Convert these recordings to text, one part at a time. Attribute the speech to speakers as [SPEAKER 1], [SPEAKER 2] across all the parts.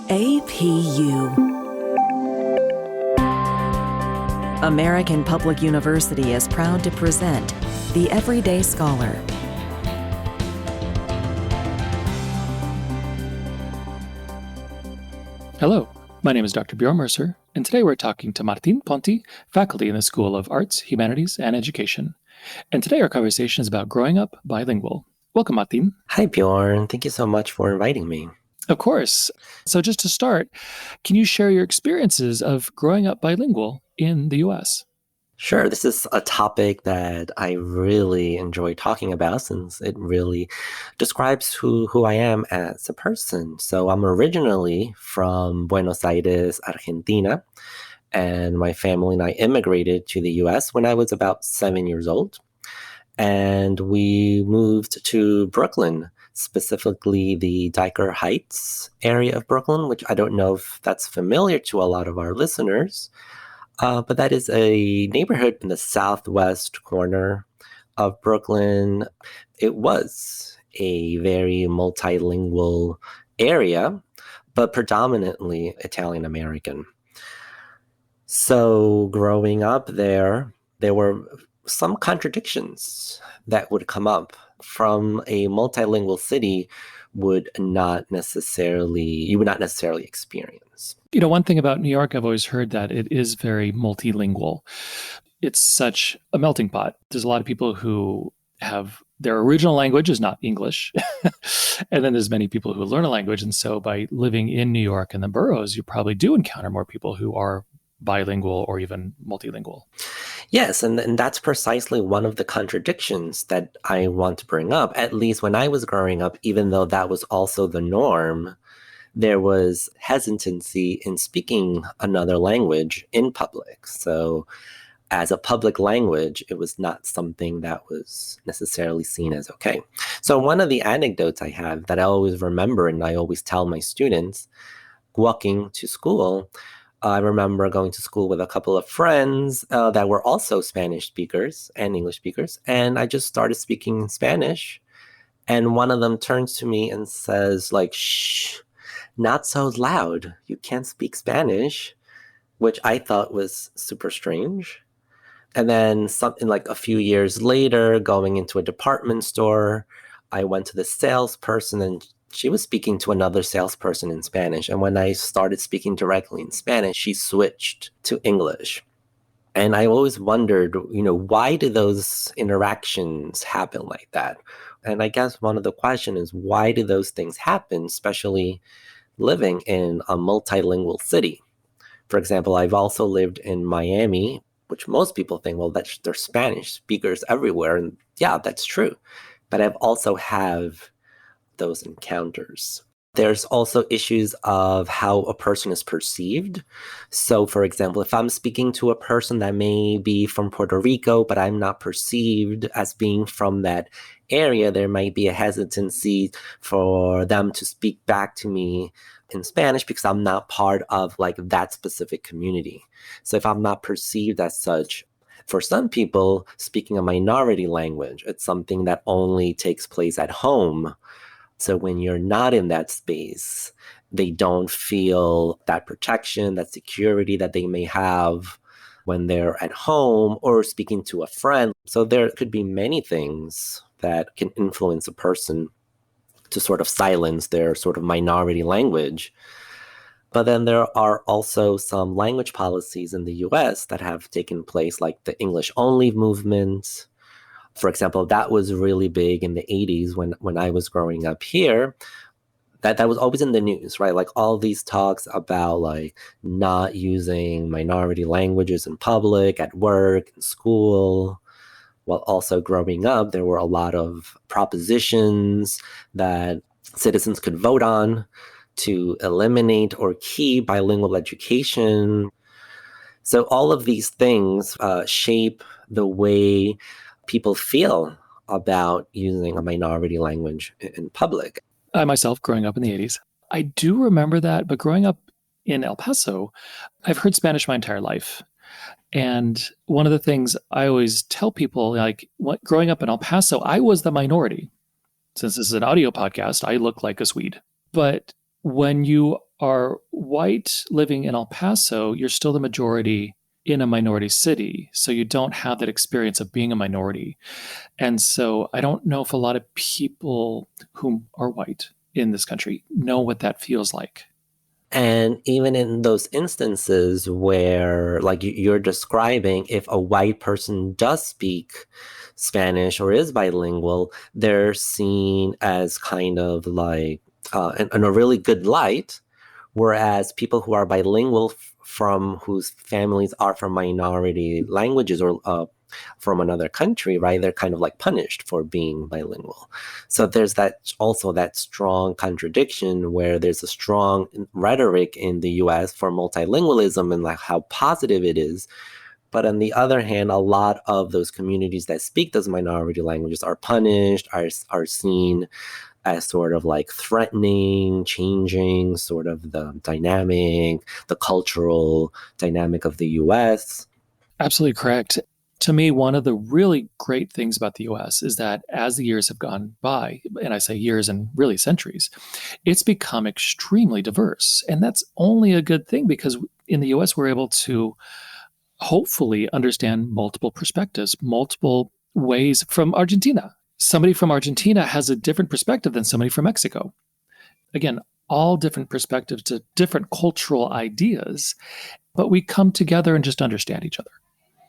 [SPEAKER 1] APU. American Public University is proud to present The Everyday Scholar.
[SPEAKER 2] Hello, my name is Dr. Bjorn Mercer, and today we're talking to Martin Ponti, faculty in the School of Arts, Humanities, and Education. And today our conversation is about growing up bilingual. Welcome, Martin.
[SPEAKER 3] Hi, Bjorn. Thank you so much for inviting me.
[SPEAKER 2] Of course. So just to start, can you share your experiences of growing up bilingual in the U.S.?
[SPEAKER 3] Sure. This is a topic that I really enjoy talking about since it really describes who I am as a person. So I'm originally from Buenos Aires, Argentina, and my family and I immigrated to the U.S. when I was about 7 years old. And we moved to Brooklyn, specifically the Dyker Heights area of Brooklyn, which I don't know if that's familiar to a lot of our listeners. But that is a neighborhood in the southwest corner of Brooklyn. It was a very multilingual area, but predominantly Italian American. So growing up there were some contradictions that would come up from a multilingual city you would not necessarily experience.
[SPEAKER 2] You know, one thing about New York, I've always heard that it is very multilingual. It's such a melting pot. There's a lot of people who have their original language is not English. And then there's many people who learn a language. And so by living in New York and the boroughs, you probably do encounter more people who are bilingual or even multilingual.
[SPEAKER 3] Yes, and that's precisely one of the contradictions that I want to bring up. At least when I was growing up, even though that was also the norm, there was hesitancy in speaking another language in public. So as a public language, it was not something that was necessarily seen as okay. So one of the anecdotes I have that I always remember and I always tell my students walking to school, I remember going to school with a couple of friends that were also Spanish speakers and English speakers. And I just started speaking Spanish. And one of them turns to me and says, like, shh, not so loud. You can't speak Spanish, which I thought was super strange. And then something like a few years later, going into a department store, I went to the salesperson and she was speaking to another salesperson in Spanish. And when I started speaking directly in Spanish, she switched to English. And I always wondered, why do those interactions happen like that? And I guess one of the questions is, why do those things happen, especially living in a multilingual city? For example, I've also lived in Miami, which most people think, well, there's Spanish speakers everywhere. And yeah, that's true. But I've also have those encounters. There's also issues of how a person is perceived. So, for example, if I'm speaking to a person that may be from Puerto Rico, but I'm not perceived as being from that area, there might be a hesitancy for them to speak back to me in Spanish because I'm not part of like that specific community. So if I'm not perceived as such, for some people, speaking a minority language, it's something that only takes place at home. So when you're not in that space, they don't feel that protection, that security that they may have when they're at home or speaking to a friend. So there could be many things that can influence a person to sort of silence their sort of minority language. But then there are also some language policies in the US that have taken place, like the English-only movement. For example, that was really big in the 80s when I was growing up here. That was always in the news, right? Like all these talks about like not using minority languages in public, at work, in school. While also growing up, there were a lot of propositions that citizens could vote on to eliminate or keep bilingual education. So all of these things shape the way people feel about using a minority language in public.
[SPEAKER 2] I myself, growing up in the 80s, I do remember that, but growing up in El Paso, I've heard Spanish my entire life. And one of the things I always tell people, like growing up in El Paso, I was the minority. Since this is an audio podcast, I look like a Swede. But when you are white living in El Paso, you're still the majority in a minority city. So you don't have that experience of being a minority. And so I don't know if a lot of people who are white in this country know what that feels like.
[SPEAKER 3] And even in those instances where, like you're describing, if a white person does speak Spanish or is bilingual, they're seen as kind of like in a really good light. Whereas people who are bilingual from whose families are from minority languages or from another country, right, they're kind of like punished for being bilingual. So there's that strong contradiction where there's a strong rhetoric in the US for multilingualism and like how positive it is. But on the other hand, a lot of those communities that speak those minority languages are punished, are seen as sort of like threatening, changing sort of the dynamic, the cultural dynamic of the US.
[SPEAKER 2] Absolutely correct. To me, one of the really great things about the US is that as the years have gone by, and I say years and really centuries, it's become extremely diverse. And that's only a good thing because in the US, we're able to hopefully understand multiple perspectives, multiple ways from Argentina. Somebody from Argentina has a different perspective than somebody from Mexico. Again, all different perspectives to different cultural ideas, but we come together and just understand each other.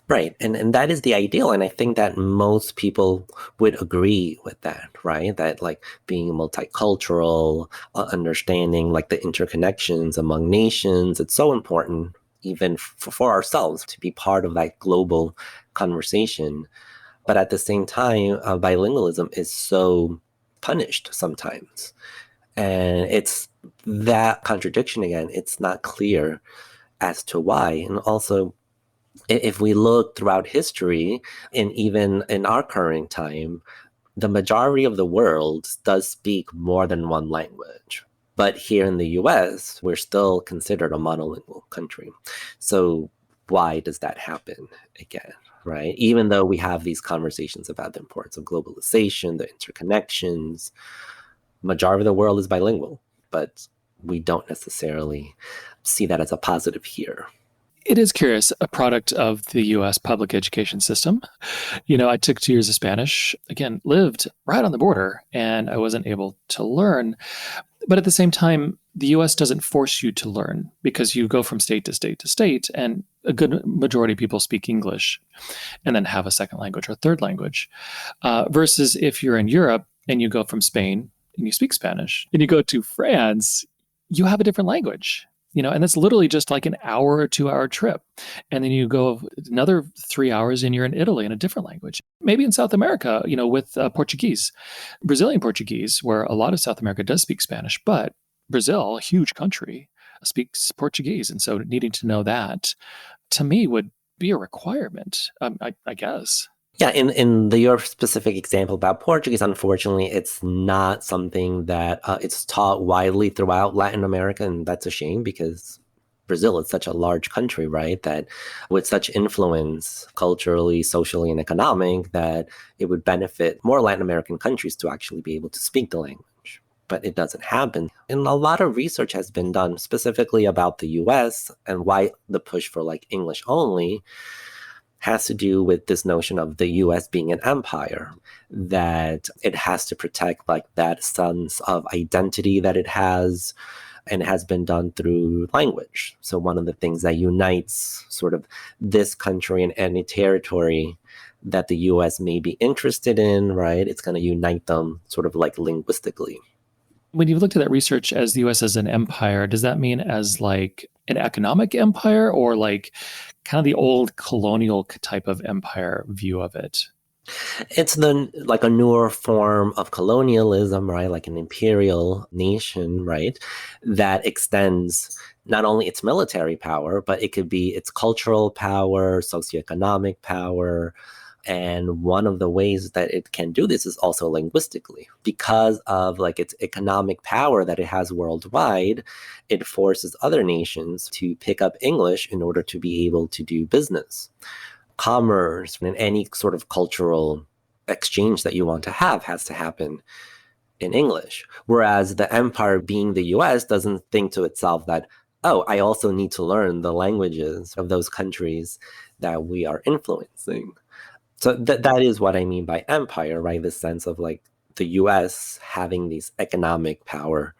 [SPEAKER 3] Right. And that is the ideal. And I think that most people would agree with that, right? That like being multicultural, understanding like the interconnections among nations, it's so important even for ourselves to be part of that global conversation. But at the same time, bilingualism is so punished sometimes. And it's that contradiction again, it's not clear as to why. And also, if we look throughout history, and even in our current time, the majority of the world does speak more than one language. But here in the US, we're still considered a monolingual country. So why does that happen again, right? Even though we have these conversations about the importance of globalization, the interconnections, majority of the world is bilingual, but we don't necessarily see that as a positive here.
[SPEAKER 2] It is curious, a product of the US public education system. I took 2 years of Spanish, again, lived right on the border, and I wasn't able to learn. But at the same time, the US doesn't force you to learn because you go from state to state to state, and a good majority of people speak English and then have a second language or third language. Versus if you're in Europe and you go from Spain and you speak Spanish, and you go to France, you have a different language. And it's literally just like an hour or 2 hour trip. And then you go another 3 hours and you're in Italy in a different language. Maybe in South America, with Portuguese, Brazilian Portuguese, where a lot of South America does speak Spanish, but Brazil, a huge country, speaks Portuguese. And so needing to know that, to me, would be a requirement, I guess.
[SPEAKER 3] Yeah, in your specific example about Portuguese, unfortunately, it's not something that it's taught widely throughout Latin America, and that's a shame because Brazil is such a large country, right? That with such influence culturally, socially, and economic, that it would benefit more Latin American countries to actually be able to speak the language. But it doesn't happen. And a lot of research has been done specifically about the US and why the push for like English only has to do with this notion of the US being an empire, that it has to protect like that sense of identity that it has, and it has been done through language. So one of the things that unites sort of this country and any territory that the US may be interested in, right? It's going to unite them sort of like linguistically.
[SPEAKER 2] When you've looked at that research as the US as an empire, does that mean as like an economic empire or like kind of the old colonial type of empire view of it?
[SPEAKER 3] It's like a newer form of colonialism, right? Like an imperial nation, right? That extends not only its military power, but it could be its cultural power, socioeconomic power. And one of the ways that it can do this is also linguistically. Because of like its economic power that it has worldwide, it forces other nations to pick up English in order to be able to do business. Commerce and any sort of cultural exchange that you want to have has to happen in English. Whereas the empire, being the US, doesn't think to itself that, oh, I also need to learn the languages of those countries that we are influencing. So that is what I mean by empire, right? The sense of like the US having these economic power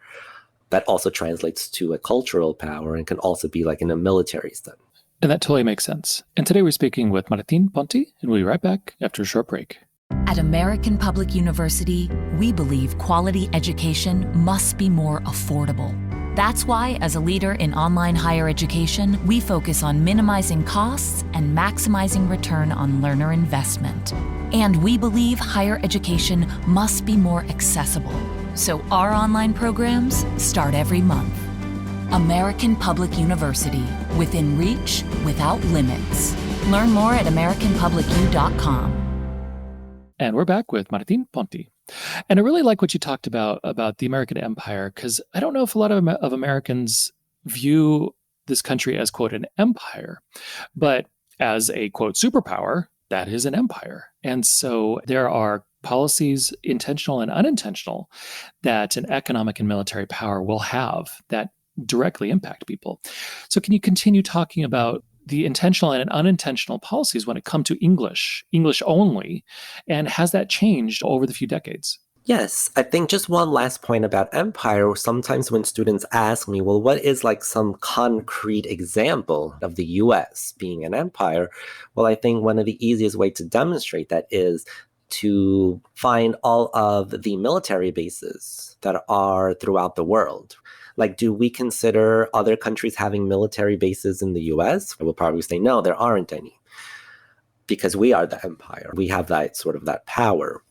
[SPEAKER 3] that also translates to a cultural power and can also be like in a military sense.
[SPEAKER 2] And that totally makes sense. And today we're speaking with Martin Ponti, and we'll be right back after a short break.
[SPEAKER 4] At American Public University, we believe quality education must be more affordable. That's why, as a leader in online higher education, we focus on minimizing costs and maximizing return on learner investment. And we believe higher education must be more accessible. So our online programs start every month. American Public University, within reach, without limits. Learn more at americanpublicu.com.
[SPEAKER 2] And we're back with Martin Ponti. And I really like what you talked about the American empire, because I don't know if a lot of Americans view this country as, quote, an empire, but as a, quote, superpower, that is an empire. And so there are policies, intentional and unintentional, that an economic and military power will have that directly impact people. So can you continue talking about the intentional and unintentional policies when it comes to English only, and has that changed over the few decades?
[SPEAKER 3] Yes, I think just one last point about empire. Sometimes when students ask me, well, what is like some concrete example of the US being an empire? Well, I think one of the easiest ways to demonstrate that is to find all of the military bases that are throughout the world. Like, do we consider other countries having military bases in the US? I will probably say, no, there aren't any, because we are the empire. We have that sort of that power.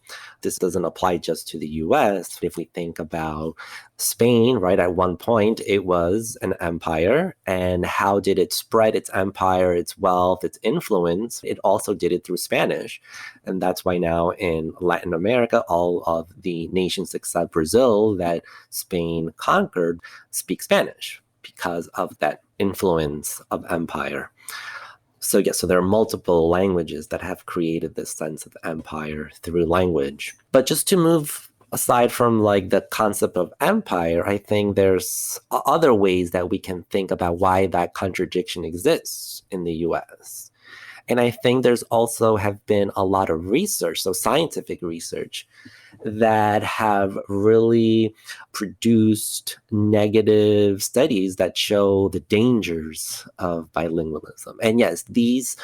[SPEAKER 3] This doesn't apply just to the US. If we think about Spain, right, at one point it was an empire. And how did it spread its empire, its wealth, its influence? It also did it through Spanish. And that's why now in Latin America, all of the nations except Brazil that Spain conquered speak Spanish because of that influence of empire. So yes, so there are multiple languages that have created this sense of empire through language. But just to move aside from like the concept of empire, I think there's other ways that we can think about why that contradiction exists in the US. And I think there's also have been a lot of research, so scientific research, that have really produced negative studies that show the dangers of bilingualism. And yes, these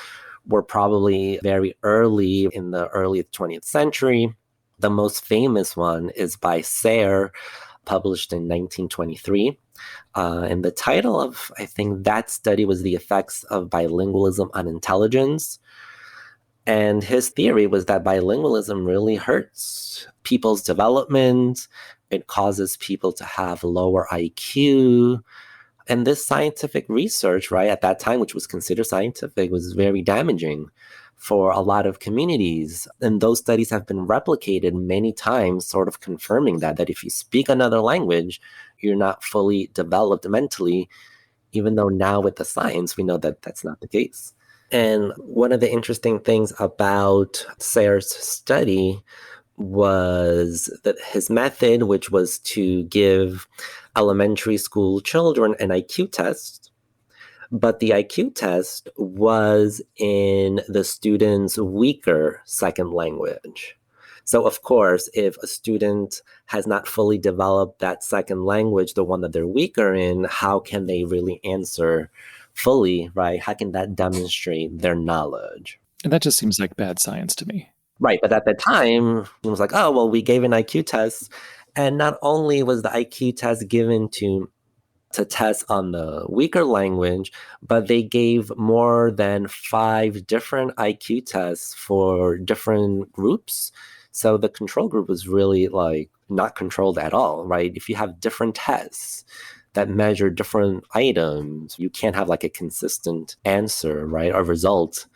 [SPEAKER 3] were probably very early in the early 20th century. The most famous one is by Sayre, published in 1923. And the title of, I think, that study was The Effects of Bilingualism on Intelligence. And his theory was that bilingualism really hurts people's development. It causes people to have lower IQ. And this scientific research, right, at that time, which was considered scientific, was very damaging for a lot of communities. And those studies have been replicated many times, sort of confirming that if you speak another language, you're not fully developed mentally, even though now with the science, we know that that's not the case. And one of the interesting things about Sayre's study was that his method, which was to give elementary school children an IQ test, but the IQ test was in the student's weaker second language. So, of course, if a student has not fully developed that second language, the one that they're weaker in, how can they really answer fully, right? How can that demonstrate their knowledge?
[SPEAKER 2] And that just seems like bad science to me.
[SPEAKER 3] Right. But at the time, it was like, oh, well, we gave an IQ test. And not only was the IQ test given to test on the weaker language, but they gave more than 5 different IQ tests for different groups. So the control group was really like not controlled at all, right? If you have different tests that measure different items, you can't have like a consistent answer, right? Or result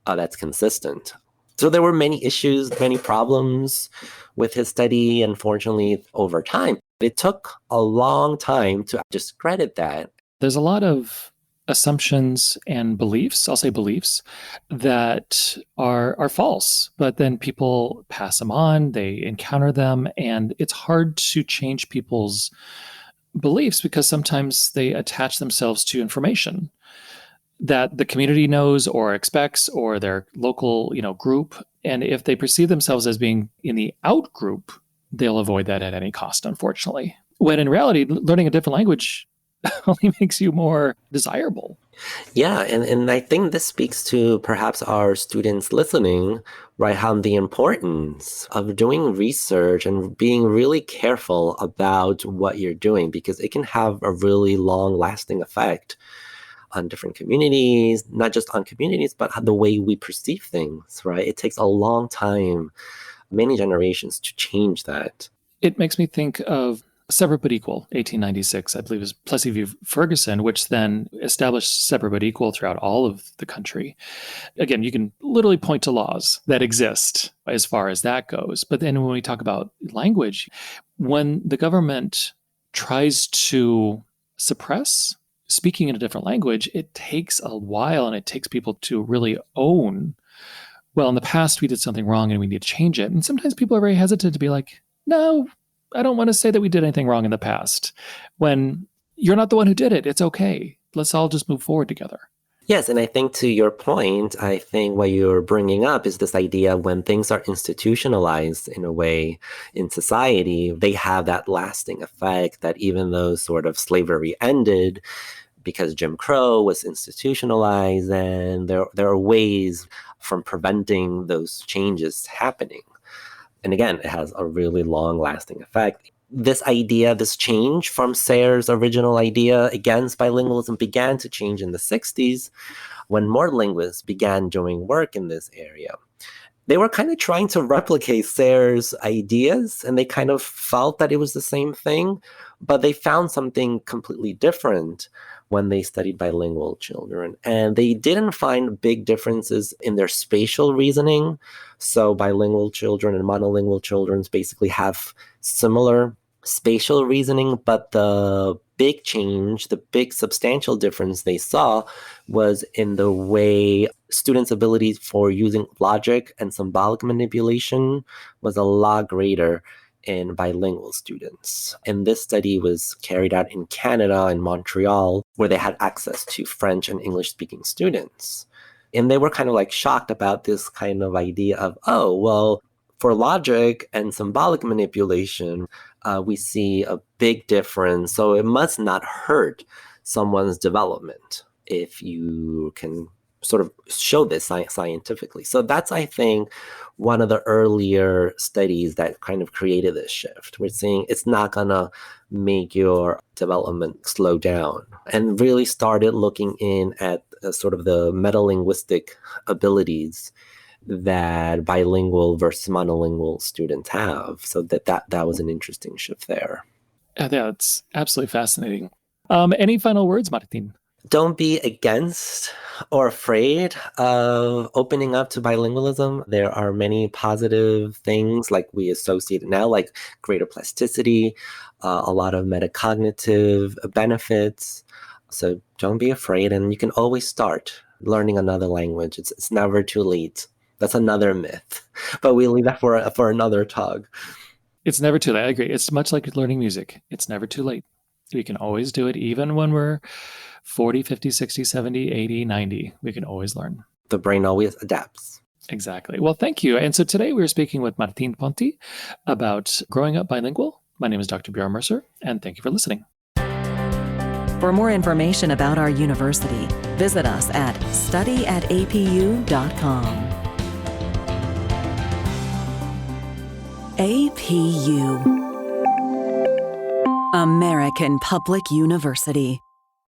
[SPEAKER 3] that's consistent. So there were many issues, many problems with his study, unfortunately, over time. It took a long time to discredit that.
[SPEAKER 2] There's a lot of assumptions and beliefs, I'll say beliefs, that are false, but then people pass them on, they encounter them, and it's hard to change people's beliefs because sometimes they attach themselves to information that the community knows or expects or their local, group. And if they perceive themselves as being in the out group, they'll avoid that at any cost, unfortunately. When in reality, learning a different language only makes you more desirable.
[SPEAKER 3] Yeah, and I think this speaks to perhaps our students listening, right? How the importance of doing research and being really careful about what you're doing, because it can have a really long-lasting effect on different communities, not just on communities, but the way we perceive things, right? It takes a long time, many generations to change that.
[SPEAKER 2] It makes me think of Separate but Equal, 1896, I believe, is Plessy v. Ferguson, which then established separate but equal throughout all of the country. Again, you can literally point to laws that exist as far as that goes. But then when we talk about language, when the government tries to suppress speaking in a different language, it takes a while and it takes people to really own, well, in the past we did something wrong and we need to change it. And sometimes people are very hesitant to be like, no, I don't want to say that we did anything wrong in the past. When you're not the one who did it, it's okay. Let's all just move forward together.
[SPEAKER 3] Yes, and I think to your point, I think what you're bringing up is this idea when things are institutionalized in a way in society, they have that lasting effect that even though sort of slavery ended because Jim Crow was institutionalized, and there are ways from preventing those changes happening. And again, it has a really long-lasting effect. This idea, this change from Sayre's original idea against bilingualism began to change in the 60s when more linguists began doing work in this area. They were kind of trying to replicate Sayre's ideas, and they kind of felt that it was the same thing, but they found something completely different when they studied bilingual children. And they didn't find big differences in their spatial reasoning. So bilingual children and monolingual children basically have similar spatial reasoning, but the big change, the big substantial difference they saw was in the way students' ability for using logic and symbolic manipulation was a lot greater in bilingual students. And this study was carried out in Canada, in Montreal, where they had access to French and English-speaking students. And they were kind of like shocked about this kind of idea of, oh, well, for logic and symbolic manipulation, we see a big difference. So it must not hurt someone's development if you can sort of show this scientifically. So that's, I think, one of the earlier studies that kind of created this shift. We're seeing it's not going to make your development slow down, and really started looking in at sort of the metalinguistic abilities that bilingual versus monolingual students have. So that was an interesting shift there.
[SPEAKER 2] Yeah, it's absolutely fascinating. Any final words, Martin?
[SPEAKER 3] Don't be against or afraid of opening up to bilingualism. There are many positive things like we associate it now, like greater plasticity, a lot of metacognitive benefits. So don't be afraid, and you can always start learning another language. It's never too late. That's another myth, but we leave that for another talk.
[SPEAKER 2] It's never too late. I agree. It's much like learning music. It's never too late. We can always do it, even when we're 40, 50, 60, 70, 80, 90. We can always learn.
[SPEAKER 3] The brain always adapts.
[SPEAKER 2] Exactly. Well, thank you. And so today we're speaking with Martin Ponti about growing up bilingual. My name is Dr. Bjorn Mercer, and thank you for listening.
[SPEAKER 1] For more information about our university, visit us at studyatapu.com. APU, American Public University.